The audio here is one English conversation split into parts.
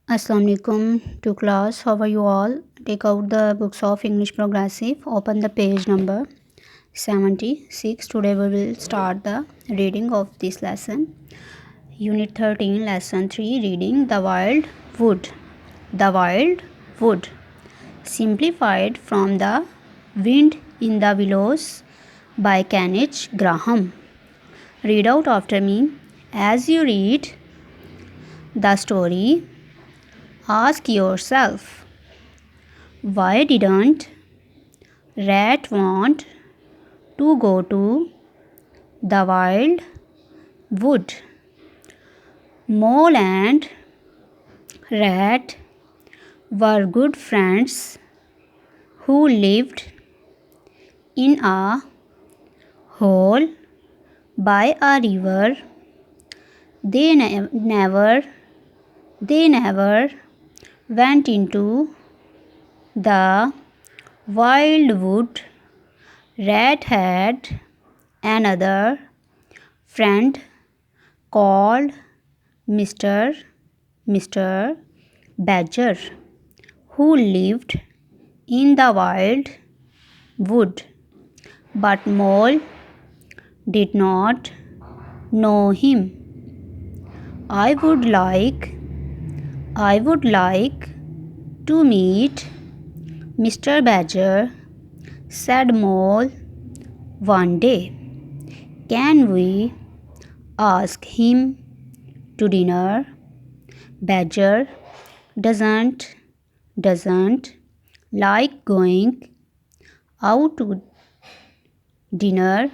Assalamu alaikum to class. How are you all? Take out the books of English Progressive. Open the page number 76. Today we will start the reading of this lesson. Unit 13, Lesson 3, Reading The Wild Wood. The Wild Wood. Simplified from The Wind in the Willows by Kenneth Graham. Read out after me. As you read the story, ask yourself, why didn't Rat want to go to the wild wood? Mole and Rat were good friends who lived in a hole by a river. They never went into the wild wood. Rat had another friend called Mr. Badger, who lived in the wild wood. But Mole did not know him. I would like to meet Mr. Badger, said Mole one day. Can we ask him to dinner? Badger doesn't like going out to dinner,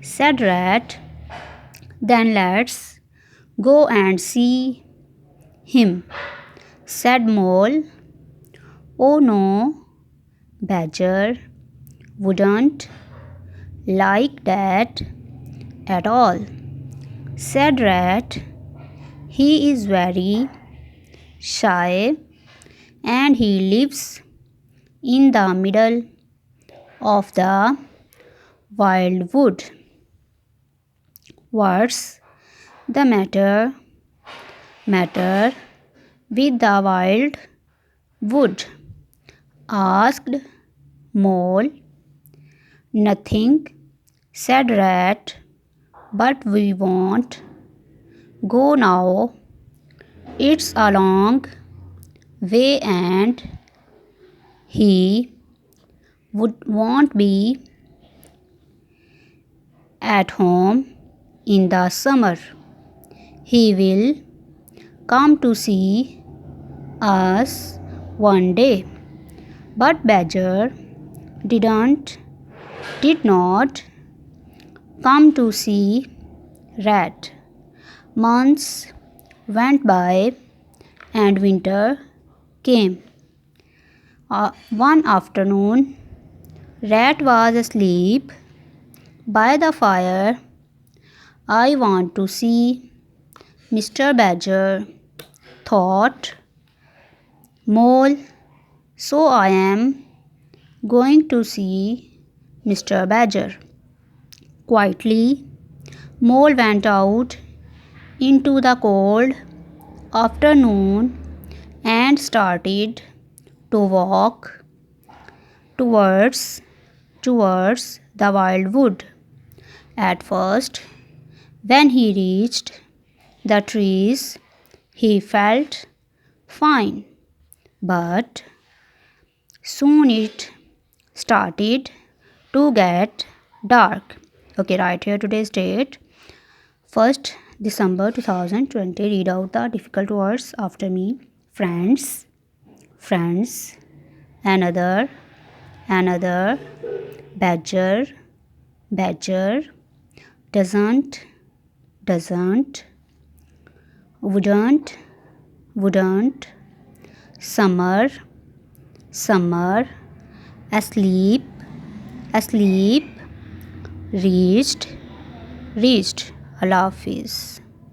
said Rat. Then let's go and see him, said Mole. Oh no, Badger wouldn't like that at all, said Rat. He is very shy and he lives in the middle of the wild wood. What's the matter with the wild wood? Asked Mole. Nothing, said Rat, but we won't go now. It's a long way and he won't be at home in the summer. He will come to see us one day. But Badger did not come to see Rat. Months went by and winter came. One afternoon, Rat was asleep by the fire. I want to see Mr. Badger, thought Mole, so I am going to see Mr. Badger. Quietly, Mole went out into the cold afternoon and started to walk towards the wild wood. At first, when he reached the trees, he felt fine, but soon it started to get dark. Okay, right here today's date, 1st December 2020. Read out the difficult words after me. Friends, another, badger, doesn't, wouldn't, summer, asleep, reached. Allah Hafiz.